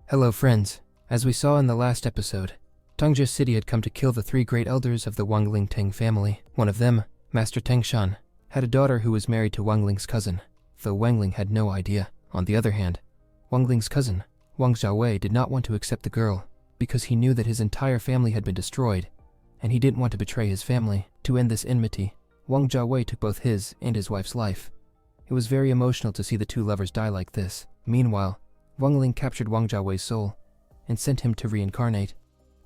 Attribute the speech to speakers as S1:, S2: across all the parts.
S1: Hello friends, as we saw in the last episode, Tongji City had come to kill the three great elders of the Wangling Tang family. One of them, Master Tangshan, had a daughter who was married to Wangling's cousin, though Wangling had no idea. On the other hand, Wangling's cousin, Wang Xiaowei, did not want to accept the girl because he knew that his entire family had been destroyed, and he didn't want to betray his family. To end this enmity, Wang Xiaowei took both his and his wife's life. It was very emotional to see the two lovers die like this. Meanwhile, Wangling captured Wang Xiaowei's soul and sent him to reincarnate.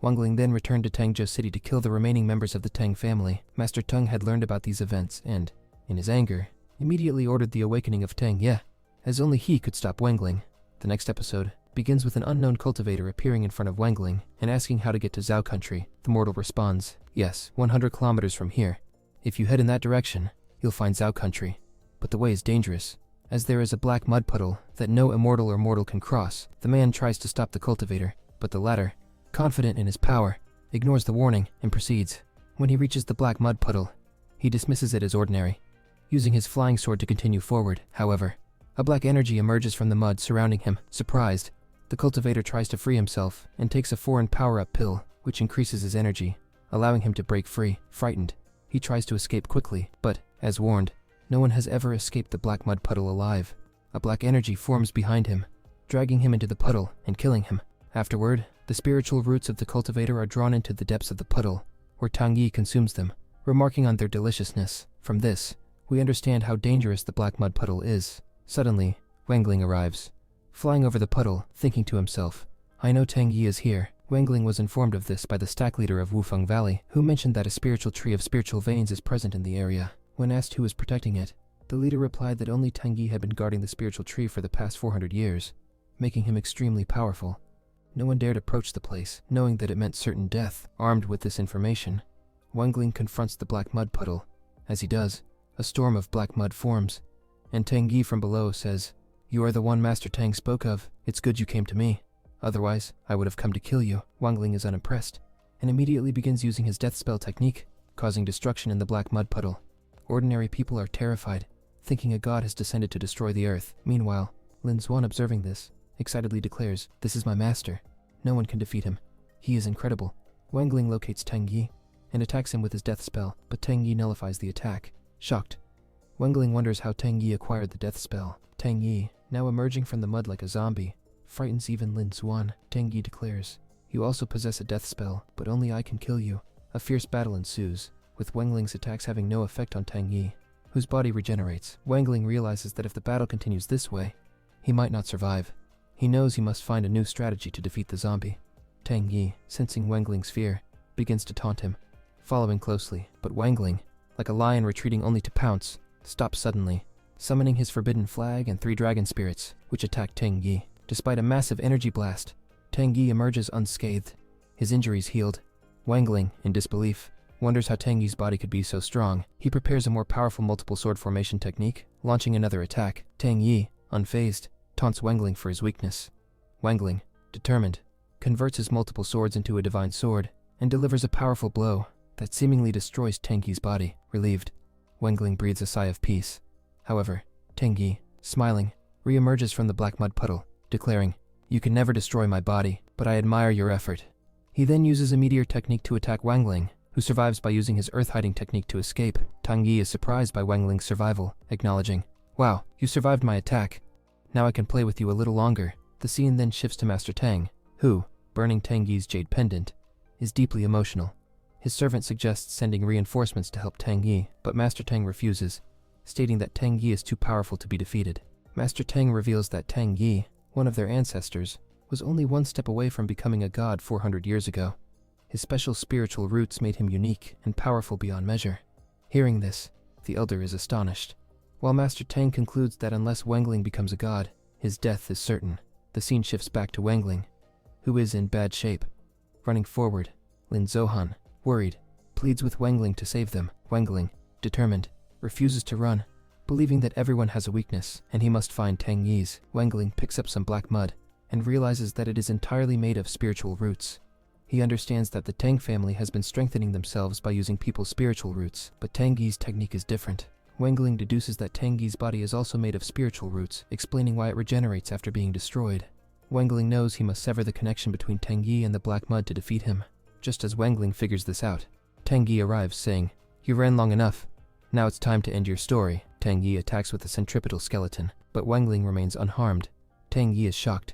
S1: Wangling then returned to Tangzhou City to kill the remaining members of the Tang family. Master Teng had learned about these events and, in his anger, immediately ordered the awakening of Tang Ye, as only he could stop Wangling. The next episode begins with an unknown cultivator appearing in front of Wangling and asking how to get to Zhao country. The mortal responds, "Yes, 100 kilometers from here. If you head in that direction, you'll find Zhao country. But the way is dangerous, as there is a black mud puddle that no immortal or mortal can cross." The man tries to stop the cultivator, but the latter, confident in his power, ignores the warning and proceeds. When he reaches the black mud puddle, he dismisses it as ordinary, using his flying sword to continue forward. However, a black energy emerges from the mud surrounding him. Surprised, the cultivator tries to free himself and takes a foreign power-up pill, which increases his energy, allowing him to break free. Frightened, he tries to escape quickly, but, as warned, no one has ever escaped the black mud puddle alive. A black energy forms behind him, dragging him into the puddle and killing him. Afterward, the spiritual roots of the cultivator are drawn into the depths of the puddle, where Tang Yi consumes them, remarking on their deliciousness. From this, we understand how dangerous the black mud puddle is. Suddenly, Wangling arrives, flying over the puddle, thinking to himself, "I know Tang Yi is here." Wangling was informed of this by the stack leader of Wufeng Valley, who mentioned that a spiritual tree of spiritual veins is present in the area. When asked who was protecting it, the leader replied that only Tang Yi had been guarding the spiritual tree for the past 400 years, making him extremely powerful. No one dared approach the place, knowing that it meant certain death. Armed with this information, Wangling confronts the black mud puddle. As he does, a storm of black mud forms, and Tang Yi from below says, "You are the one Master Tang spoke of. It's good you came to me. Otherwise, I would have come to kill you." Wangling is unimpressed, and immediately begins using his death spell technique, causing destruction in the black mud puddle. Ordinary people are terrified, thinking a god has descended to destroy the earth. Meanwhile, Lin Zuan, observing this, excitedly declares, "This is my master. No one can defeat him. He is incredible." Wangling locates Tang Yi and attacks him with his death spell, but Tang Yi nullifies the attack. Shocked, Wangling wonders how Tang Yi acquired the death spell. Tang Yi, now emerging from the mud like a zombie, frightens even Lin Zuan. Tang Yi declares, "You also possess a death spell, but only I can kill you." A fierce battle ensues, with Wangling's attacks having no effect on Tang Yi, whose body regenerates. Wangling realizes that if the battle continues this way, he might not survive. He knows he must find a new strategy to defeat the zombie. Tang Yi, sensing Wangling's fear, begins to taunt him, following closely, but Wangling, like a lion retreating only to pounce, stops suddenly, summoning his forbidden flag and 3 dragon spirits, which attack Tang Yi. Despite a massive energy blast, Tang Yi emerges unscathed, his injuries healed. Wangling, in disbelief, wonders how Tang Yi's body could be so strong. He prepares a more powerful multiple sword formation technique, launching another attack. Tang Yi, unfazed, taunts Wangling for his weakness. Wangling, determined, converts his multiple swords into a divine sword and delivers a powerful blow that seemingly destroys Tang Yi's body. Relieved, Wangling breathes a sigh of peace. However, Tang Yi, smiling, re-emerges from the black mud puddle, declaring, "You can never destroy my body, but I admire your effort." He then uses a meteor technique to attack Wangling, who survives by using his earth-hiding technique to escape. Tang Yi is surprised by Wangling's survival, acknowledging, "Wow, you survived my attack. Now I can play with you a little longer." The scene then shifts to Master Tang, who, burning Tang Yi's jade pendant, is deeply emotional. His servant suggests sending reinforcements to help Tang Yi, but Master Tang refuses, stating that Tang Yi is too powerful to be defeated. Master Tang reveals that Tang Yi, one of their ancestors, was only one step away from becoming a god 400 years ago. His special spiritual roots made him unique and powerful beyond measure. Hearing this, the elder is astonished, while Master Tang concludes that unless Wangling becomes a god, his death is certain. The scene shifts back to Wangling, who is in bad shape. Running forward, Lin Zuan, worried, pleads with Wangling to save them. Wangling, determined, refuses to run, believing that everyone has a weakness and he must find Tang Yi's. Wangling picks up some black mud and realizes that it is entirely made of spiritual roots. He understands that the Tang family has been strengthening themselves by using people's spiritual roots, but Tang Yi's technique is different. Wangling deduces that Tang Yi's body is also made of spiritual roots, explaining why it regenerates after being destroyed. Wang Ling knows he must sever the connection between Tang Yi and the Black Mud to defeat him. Just as Wang Ling figures this out, Tang Yi arrives saying, "You ran long enough. Now it's time to end your story." Tang Yi attacks with a centripetal skeleton, but Wang Ling remains unharmed. Tang Yi is shocked,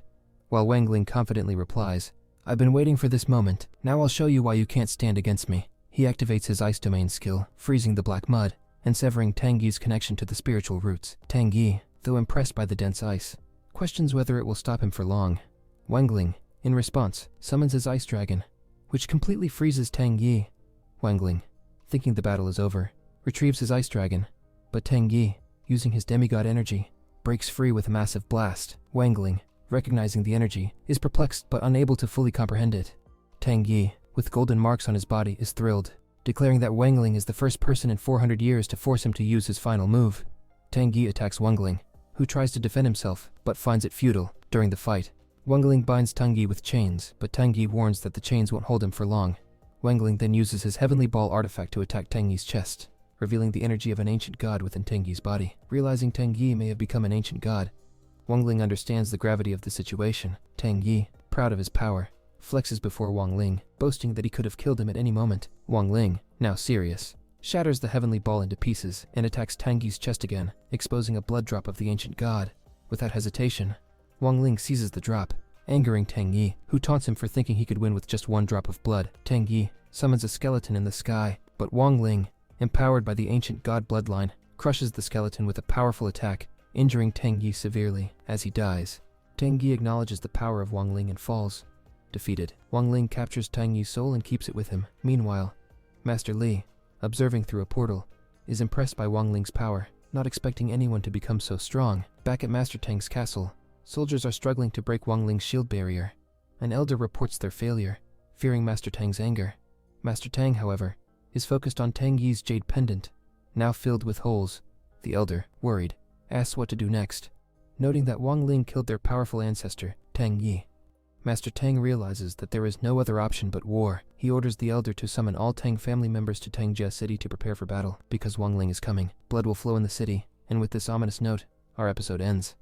S1: while Wang Ling confidently replies, "I've been waiting for this moment. Now I'll show you why you can't stand against me." He activates his ice domain skill, freezing the Black Mud and severing Tang Yi's connection to the spiritual roots. Tang Yi, though impressed by the dense ice, questions whether it will stop him for long. Wang Ling, in response, summons his ice dragon, which completely freezes Tang Yi. Wang Ling, thinking the battle is over, retrieves his ice dragon, but Tang Yi, using his demigod energy, breaks free with a massive blast. Wang Ling, recognizing the energy, is perplexed but unable to fully comprehend it. Tang Yi, with golden marks on his body, is thrilled, declaring that Wang Ling is the first person in 400 years to force him to use his final move. Tang Yi attacks Wang Ling, who tries to defend himself but finds it futile. During the fight, Wang Ling binds Tang Yi with chains, but Tang Yi warns that the chains won't hold him for long. Wang Ling then uses his Heavenly Ball artifact to attack Tang Yi's chest, revealing the energy of an ancient god within Tang Yi's body. Realizing Tang Yi may have become an ancient god, Wang Ling understands the gravity of the situation. Tang Yi, proud of his power, flexes before Wang Ling, boasting that he could have killed him at any moment. Wang Ling, now serious, shatters the Heavenly Ball into pieces and attacks Tang Yi's chest again, exposing a blood drop of the ancient god. Without hesitation, Wang Ling seizes the drop, angering Tang Yi, who taunts him for thinking he could win with just one drop of blood. Tang Yi summons a skeleton in the sky, but Wang Ling, empowered by the ancient god bloodline, crushes the skeleton with a powerful attack, injuring Tang Yi severely. As he dies, Tang Yi acknowledges the power of Wang Ling and falls. Defeated, Wang Ling captures Tang Yi's soul and keeps it with him. Meanwhile, Master Li, observing through a portal, is impressed by Wang Ling's power, not expecting anyone to become so strong. Back at Master Tang's castle, soldiers are struggling to break Wang Ling's shield barrier. An elder reports their failure, fearing Master Tang's anger. Master Tang, however, is focused on Tang Yi's jade pendant, now filled with holes. The elder, worried, asks what to do next, noting that Wang Ling killed their powerful ancestor, Tang Yi. Master Tang realizes that there is no other option but war. He orders the elder to summon all Tang family members to Tangjia City to prepare for battle. Because Wang Ling is coming, blood will flow in the city, and with this ominous note, our episode ends.